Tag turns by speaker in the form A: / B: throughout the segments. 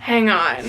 A: Hang on.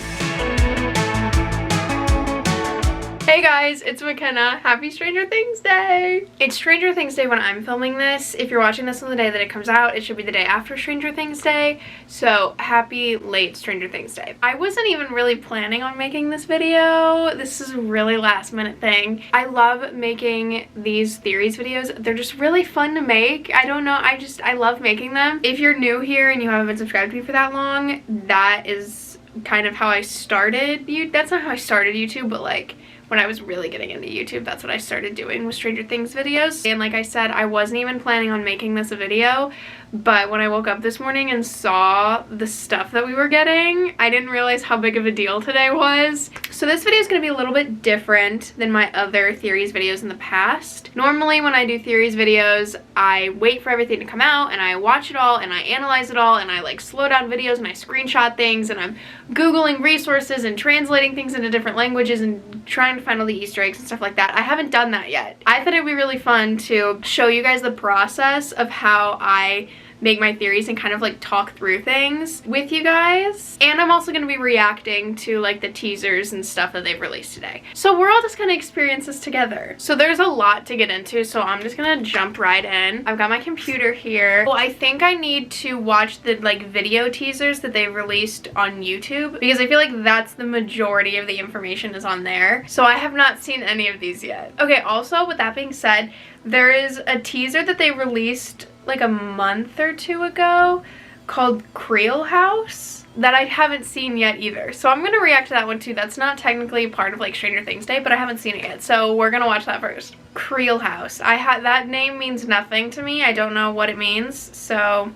A: Hey guys, it's Mikinna. Happy Stranger Things Day! It's Stranger Things Day when I'm filming this. If you're watching this on the day that it comes out, it should be the day after Stranger Things Day. So happy late Stranger Things Day. I wasn't even really planning on making this video. This is a really last minute thing. I love making these theories videos. They're just really fun to make. I don't know, I love making them. If you're new here and you haven't been subscribed to me for that long, that is kind of how I started. That's not how I started YouTube, but like when I was really getting into YouTube, that's what I started doing with Stranger Things videos. And like I said, I wasn't even planning on making this a video, but when I woke up this morning and saw the stuff that we were getting, I didn't realize how big of a deal today was. So this video is going to be a little bit different than my other theories videos in the past. Normally when I do theories videos, I wait for everything to come out and I watch it all and I analyze it all and I like slow down videos and I screenshot things and I'm Googling resources and translating things into different languages and trying to find all the Easter eggs and stuff like that. I haven't done that yet. I thought it'd be really fun to show you guys the process of how I make my theories and kind of like talk through things with you guys. And I'm also going to be reacting to like the teasers and stuff that they've released today. So we're all just going to experience this together. So there's a lot to get into, so I'm just going to jump right in. I've got my computer here. Well, I think I need to watch the like video teasers that they've released on YouTube because I feel like that's the majority of the information is on there. So I have not seen any of these yet. Okay, also with that being said, there is a teaser that they released like a month or two ago called Creel House that I haven't seen yet either. So I'm gonna react to that one too. That's not technically part of like Stranger Things Day, but I haven't seen it yet. So we're gonna watch that first. Creel House. That name means nothing to me. I don't know what it means. So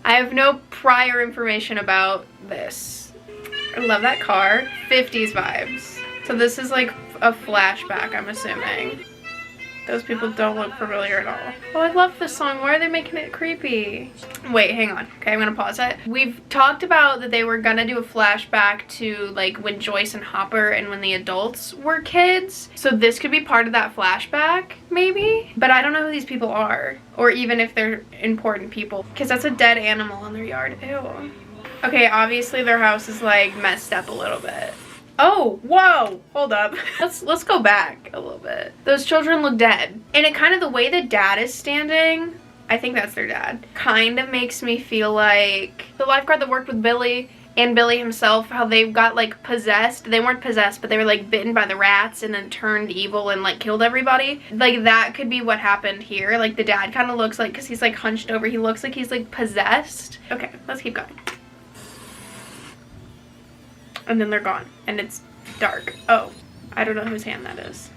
A: I have no prior information about this. I love that car. 50s vibes. So this is like a flashback, I'm assuming. Those people don't look familiar at all. Oh, I love this song. Why are they making it creepy? Wait, hang on. Okay, I'm gonna pause it. We've talked about that they were gonna do a flashback to like when Joyce and Hopper and when the adults were kids. So this could be part of that flashback, maybe? But I don't know who these people are, or even if they're important people, because that's a dead animal in their yard. Ew. Okay, obviously their house is like messed up a little bit. Oh, whoa, hold up. Let's go back a little bit. Those children look dead. And it kind of, the way the dad is standing, I think that's their dad, kind of makes me feel like the lifeguard that worked with Billy and Billy himself, how they got like possessed. They weren't possessed, but they were like bitten by the rats and then turned evil and like killed everybody. Like that could be what happened here. Like the dad kind of looks like, because he's like hunched over, he looks like he's like possessed. Okay, let's keep going. And then they're gone and it's dark. Oh, I don't know whose hand that is.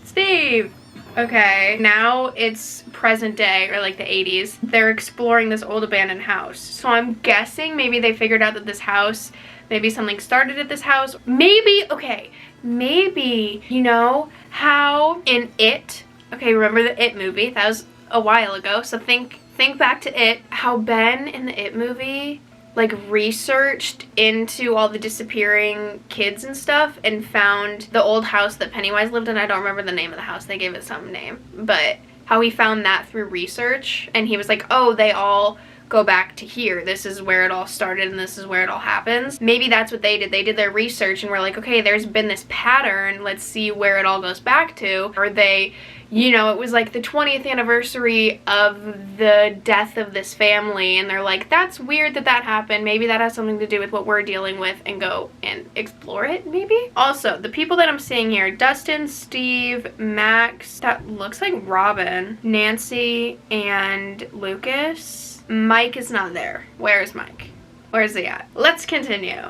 A: Steve. Okay, now it's present day, or like the 80s. They're exploring this old abandoned house. So I'm guessing maybe they figured out that this house, maybe something started at this house. Maybe, okay, maybe, you know how in It, okay, remember the It movie? That was a while ago. So think back to It, how Ben in the It movie like researched into all the disappearing kids and stuff and found the old house that Pennywise lived in. I don't remember the name of the house. They gave it some name. But how he found that through research. And he was like, oh, they all go back to here. This is where it all started and this is where it all happens. Maybe that's what they did. They did their research and were like, okay, there's been this pattern. Let's see where it all goes back to. Or they, you know, it was like the 20th anniversary of the death of this family and they're like, that's weird that that happened. Maybe that has something to do with what we're dealing with, and go and explore it maybe. Also, the people that I'm seeing here, Dustin, Steve, Max, that looks like Robin, Nancy, and Lucas. Mike is not there. Where's Mike? Where's he at? Let's continue.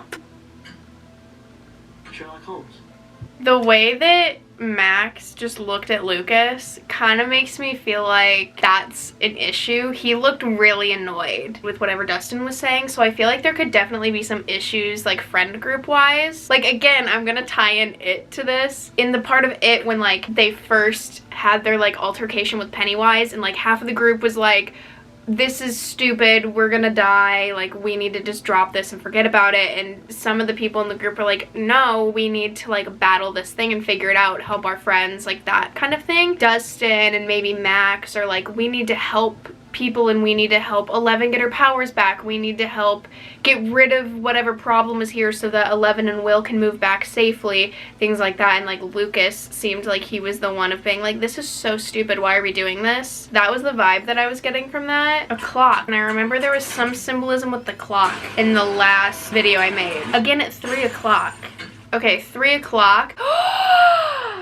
B: Sherlock Holmes.
A: The way that Max just looked at Lucas kind of makes me feel like that's an issue. He looked really annoyed with whatever Dustin was saying, so I feel like there could definitely be some issues like friend group wise. Like again, I'm gonna tie in It to this. In the part of It when like they first had their like altercation with Pennywise and like half of the group was like, this is stupid, we're gonna die, like we need to just drop this and forget about it, and some of the people in the group are like, no, we need to like battle this thing and figure it out, help our friends, like that kind of thing. Dustin and maybe Max are like, we need to help people and we need to help 11 get her powers back. We need to help get rid of whatever problem is here so that 11 and Will can move back safely, things like that. And like Lucas seemed like he was the one of being like, this is so stupid, why are we doing this? That was the vibe that I was getting from that. A clock, and I remember there was some symbolism with the clock in the last video I made. Again at 3 o'clock. Okay, 3 o'clock.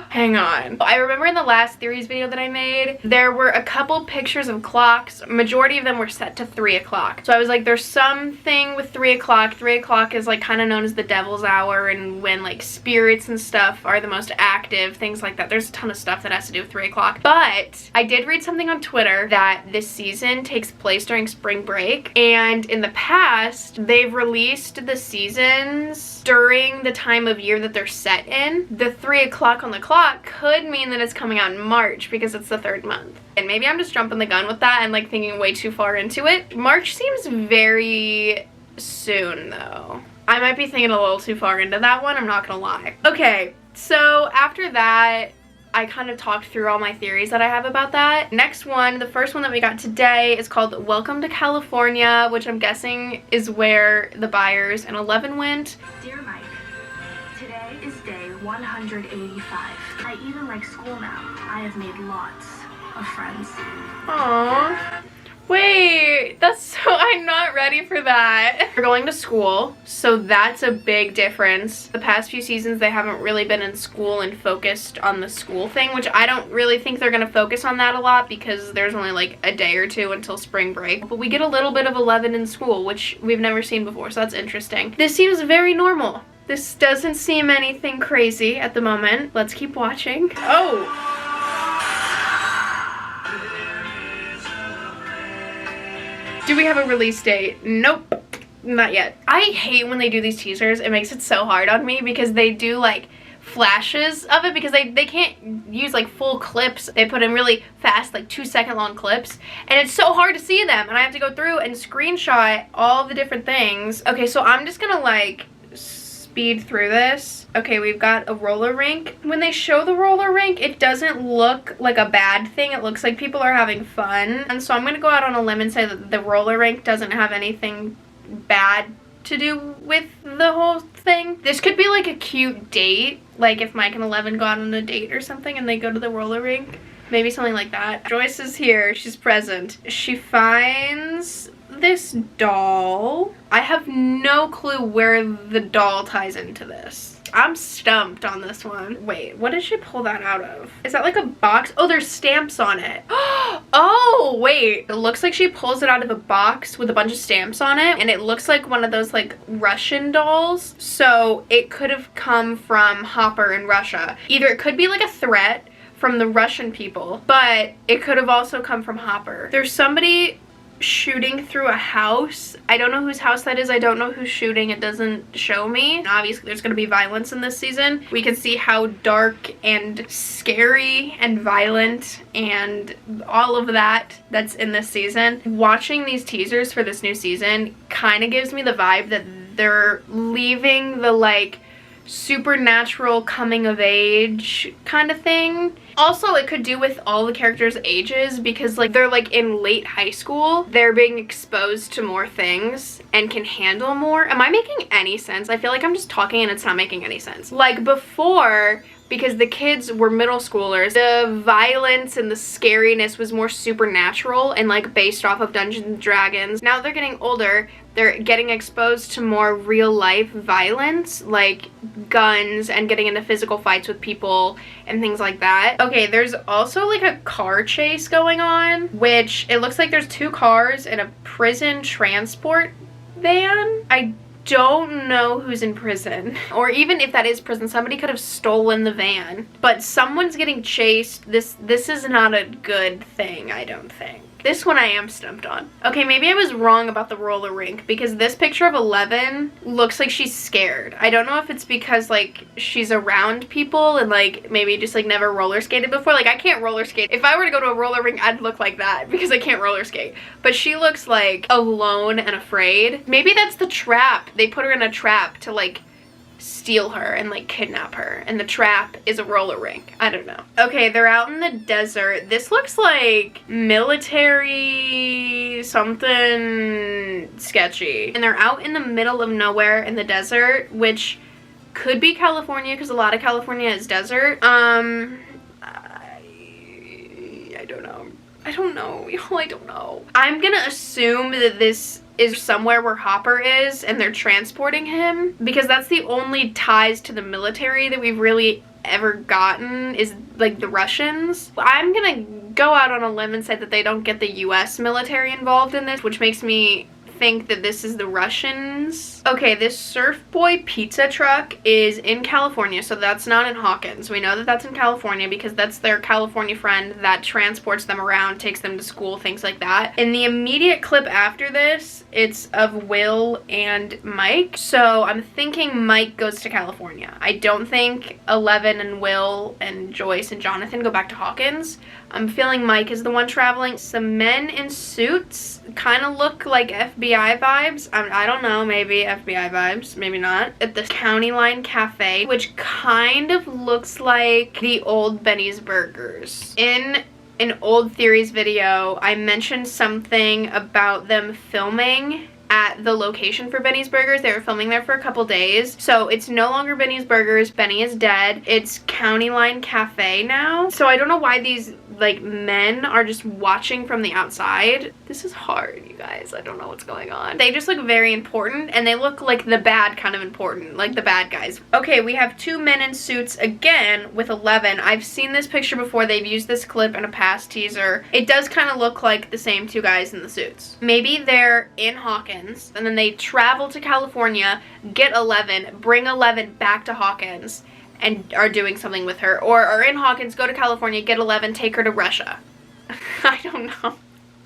A: Hang on. I remember in the last theories video that I made, there were a couple pictures of clocks. Majority of them were set to 3 o'clock. So I was like, there's something with 3 o'clock. 3 o'clock is like kind of known as the devil's hour, and when like spirits and stuff are the most active, things like that. There's a ton of stuff that has to do with 3 o'clock. But I did read something on Twitter that this season takes place during spring break. And in the past, they've released the seasons during the time of year that they're set in. The 3 o'clock on the clock could mean that it's coming out in March because it's the 3rd month. And maybe I'm just jumping the gun with that and like thinking way too far into it. March seems very soon though. I might be thinking a little too far into that one, I'm not gonna lie. Okay, so after that, I kind of talked through all my theories that I have about that. Next one, the first one that we got today is called Welcome to California, which I'm guessing is where the Byers and 11 went.
B: Dear Mike, today is day 185. I even like school now. I have made lots of friends.
A: Aww. Wait, that's so, I'm not ready for that. We're going to school, so that's a big difference. The past few seasons, they haven't really been in school and focused on the school thing, which I don't really think they're gonna focus on that a lot because there's only like a day or two until spring break. But we get a little bit of 11 in school, which we've never seen before, so that's interesting. This seems very normal. This doesn't seem anything crazy at the moment. Let's keep watching. Oh! Do we have a release date? Nope, not yet. I hate when they do these teasers. It makes it so hard on me because they do like flashes of it because they can't use like full clips. They put in really fast, like 2-second long clips, and it's so hard to see them, and I have to go through and screenshot all the different things. Okay, so I'm just gonna like speed through this. Okay, we've got a roller rink. When they show the roller rink, it doesn't look like a bad thing. It looks like people are having fun. And so I'm gonna go out on a limb and say that the roller rink doesn't have anything bad to do with the whole thing. This could be like a cute date, like if Mike and 11 go out on a date or something and they go to the roller rink. Maybe something like that. Joyce is here, she's present. She finds this doll. I have no clue where the doll ties into this. I'm stumped on this one. Wait, what did she pull that out of? Is that like a box? Oh, there's stamps on it. Oh, wait. It looks like she pulls it out of a box with a bunch of stamps on it, and it looks like one of those like Russian dolls. So it could have come from Hopper in Russia. Either it could be like a threat from the Russian people, but it could have also come from Hopper. There's somebody shooting through a house. I don't know whose house that is. I don't know who's shooting. It doesn't show me. And obviously there's going to be violence in this season. We can see how dark and scary and violent and all of that's in this season. Watching these teasers for this new season kind of gives me the vibe that they're leaving the like supernatural coming of age kind of thing. Also, it could do with all the characters' ages because like they're like in late high school. They're being exposed to more things and can handle more. Am I making any sense? I feel like I'm just talking and it's not making any sense. Like before, because the kids were middle schoolers, the violence and the scariness was more supernatural and like based off of Dungeons and Dragons. Now they're getting older, they're getting exposed to more real life violence, like guns and getting into physical fights with people and things like that. Okay, there's also like a car chase going on, which it looks like there's 2 cars and a prison transport van. I don't know who's in prison, or even if that is prison, somebody could have stolen the van, but someone's getting chased. This is not a good thing, I don't think. This one I am stumped on. Okay, maybe I was wrong about the roller rink because this picture of 11 looks like she's scared. I don't know if it's because like she's around people and like maybe just like never roller skated before. Like I can't roller skate. If I were to go to a roller rink, I'd look like that because I can't roller skate. But she looks like alone and afraid. Maybe that's the trap. They put her in a trap to like steal her and like kidnap her, and the trap is a roller rink. I don't know. Okay, they're out in the desert. This looks like military something sketchy, and they're out in the middle of nowhere in the desert, which could be California because a lot of California is desert. I don't know. I don't know. Y'all, I don't know. I'm gonna assume that this is somewhere where Hopper is and they're transporting him, because that's the only ties to the military that we've really ever gotten, is like the Russians. I'm gonna go out on a limb and say that they don't get the US military involved in this, which makes me think that this is the Russians. Okay, this Surf Boy pizza truck is in California, so that's not in Hawkins. We know that that's in California because that's their California friend that transports them around, takes them to school, things like that. In the immediate clip after this, it's of Will and Mike, so I'm thinking Mike goes to California. I don't think 11 and Will and Joyce and Jonathan go back to Hawkins. I'm feeling Mike is the one traveling. Some men in suits kind of look like FBI vibes. I don't know, maybe FBI vibes, maybe not. At the County Line Cafe, which kind of looks like the old Benny's Burgers. In an Old Theories video, I mentioned something about them filming at the location for Benny's Burgers. They were filming there for a couple days. So it's no longer Benny's Burgers. Benny is dead. It's County Line Cafe now. So I don't know why these like men are just watching from the outside. This is hard, you guys. I don't know what's going on. They just look very important, and they look like the bad kind of important, like the bad guys. Okay, we have two men in suits again with 11. I've seen this picture before. They've used this clip in a past teaser. It does kind of look like the same two guys in the suits. Maybe they're in Hawkins, and then they travel to California, get 11, bring 11 back to Hawkins, and are doing something with her. Or are in Hawkins, go to California, get 11, take her to Russia. I don't know.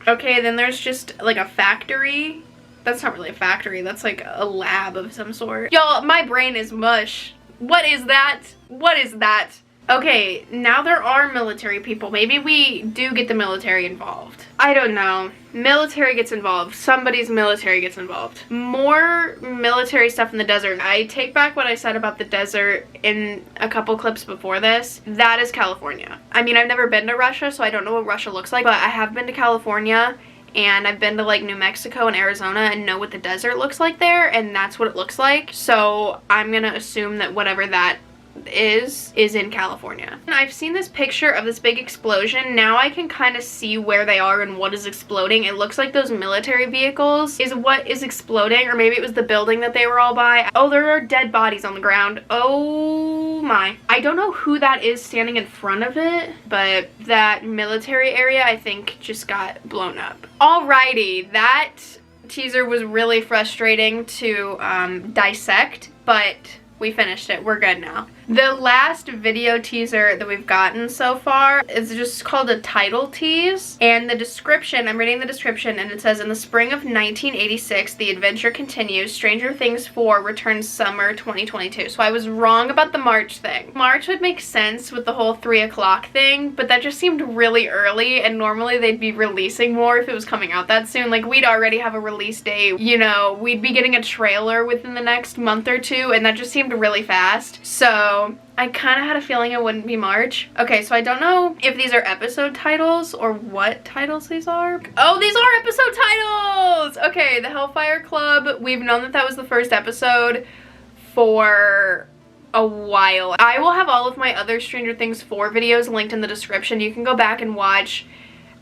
A: Okay, then there's just like a factory. That's not really a factory. That's like a lab of some sort. Y'all, my brain is mush. What is that? What is that? Okay, now there are military people. Maybe we do get the military involved. I don't know. Military gets involved. Somebody's military gets involved. More military stuff in the desert. I take back what I said about the desert in a couple clips before this. That is California. I mean, I've never been to Russia, so I don't know what Russia looks like, but I have been to California, and I've been to like New Mexico and Arizona and know what the desert looks like there, and that's what it looks like. So I'm gonna assume that whatever that is in California. And I've seen this picture of this big explosion. Now I can kind of see where they are and what is exploding. It looks like those military vehicles is what is exploding, or maybe it was the building that they were all by. Oh, there are dead bodies on the ground. Oh my. I don't know who that is standing in front of it, but that military area I think just got blown up. Alrighty, that teaser was really frustrating to dissect, but we finished it. We're good now. The last video teaser that we've gotten so far is just called a title tease. And the description, I'm reading the description, and it says, in the spring of 1986, the adventure continues. Stranger Things 4 returns summer 2022. So I was wrong about the March thing. March would make sense with the whole 3 o'clock thing, but that just seemed really early, and normally they'd be releasing more if it was coming out that soon. Like, we'd already have a release date, you know, we'd be getting a trailer within the next month or two, and that just seemed really fast. So I kind of had a feeling it wouldn't be March. Okay, so I don't know if these are episode titles or what titles these are. Oh, these are episode titles! Okay, the Hellfire Club. We've known that that was the first episode for a while. I will have all of my other Stranger Things 4 videos linked in the description. You can go back and watch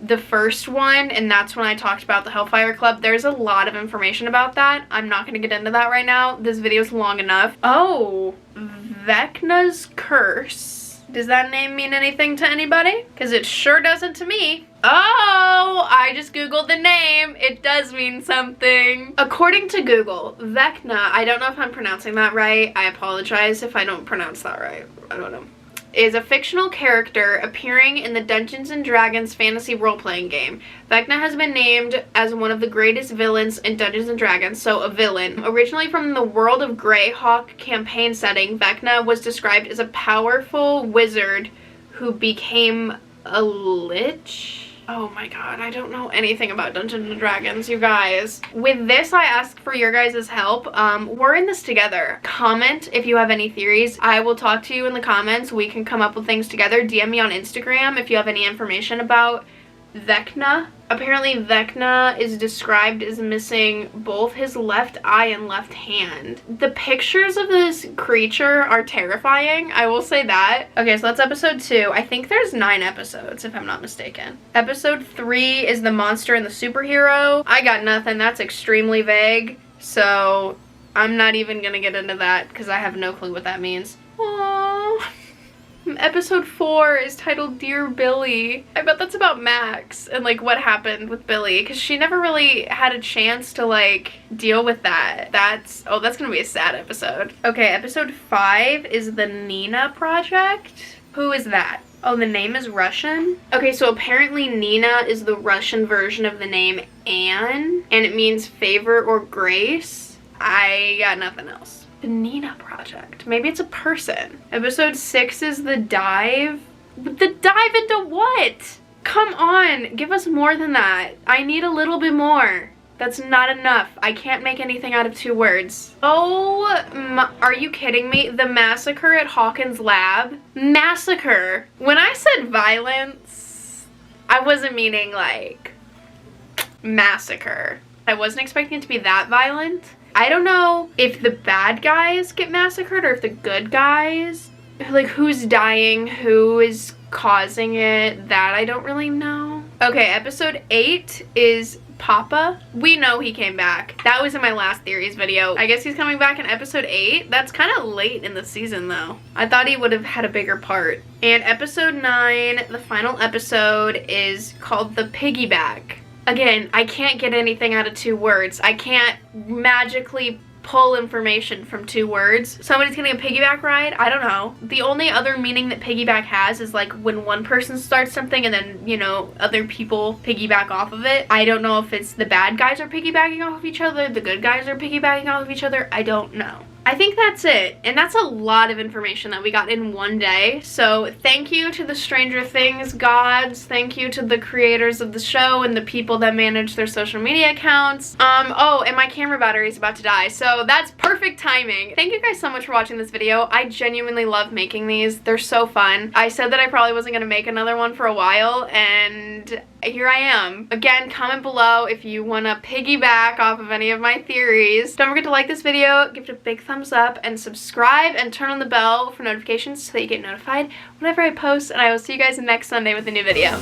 A: the first one, and that's when I talked about the Hellfire Club. There's a lot of information about that. I'm not going to get into that right now. This video is long enough. Oh, Vecna's Curse. Does that name mean anything to anybody? Because it sure doesn't to me. Oh, I just googled the name. It does mean something. According to Google, Vecna, I don't know if I'm pronouncing that right. I apologize if I don't pronounce that right. I don't know. Is a fictional character appearing in the Dungeons & Dragons fantasy role-playing game. Vecna has been named as one of the greatest villains in Dungeons & Dragons, so a villain. Originally from the World of Greyhawk campaign setting, Vecna was described as a powerful wizard who became a lich. Oh my god, I don't know anything about Dungeons and Dragons, you guys. With this, I ask for your guys' help. We're in this together. Comment if you have any theories. I will talk to you in the comments. We can come up with things together. DM me on Instagram if you have any information about Vecna. Apparently Vecna is described as missing both his left eye and left hand. The pictures of this creature are terrifying, I will say that. Okay, so that's episode 2. I think there's 9 episodes if I'm not mistaken. Episode 3 is the monster and the superhero. I got nothing, that's extremely vague. So I'm not even gonna get into that because I have no clue what that means. Aww. Episode 4 is titled Dear Billy. I bet that's about Max and like what happened with Billy because she never really had a chance to like deal with that. That's gonna be a sad episode. Okay, episode 5 is the Nina Project. Who is that? Oh, the name is Russian? Okay, so apparently Nina is the Russian version of the name Anne and it means favor or grace. I got nothing else. The Nina Project. Maybe it's a person. Episode 6 is the dive. The dive into what? Come on, give us more than that. I need a little bit more. That's not enough. I can't make anything out of 2 words. Oh, are you kidding me? The massacre at Hawkins' lab? Massacre. When I said violence, I wasn't meaning like massacre. I wasn't expecting it to be that violent. I don't know if the bad guys get massacred or if the good guys, like who's dying, who is causing it, that I don't really know. Okay, episode 8 is Papa. We know he came back. That was in my last theories video. I guess he's coming back in episode 8. That's kind of late in the season though. I thought he would have had a bigger part. And episode 9, the final episode, is called The Piggyback. Again, I can't get anything out of 2 words. I can't magically pull information from 2 words. Somebody's getting a piggyback ride? I don't know. The only other meaning that piggyback has is like when one person starts something and then, you know, other people piggyback off of it. I don't know if it's the bad guys are piggybacking off of each other, the good guys are piggybacking off of each other. I don't know. I think that's it, and that's a lot of information that we got in one day. So thank you to the Stranger Things gods, thank you to the creators of the show and the people that manage their social media accounts. Oh, and my camera battery is about to die, so that's perfect timing. Thank you guys so much for watching this video. I genuinely love making these. They're so fun. I said that I probably wasn't gonna make another one for a while, and here I am. Again, comment below if you want to piggyback off of any of my theories. Don't forget to like this video, give it a big thumbs up, and subscribe and turn on the bell for notifications so that you get notified whenever I post, and I will see you guys next Sunday with a new video.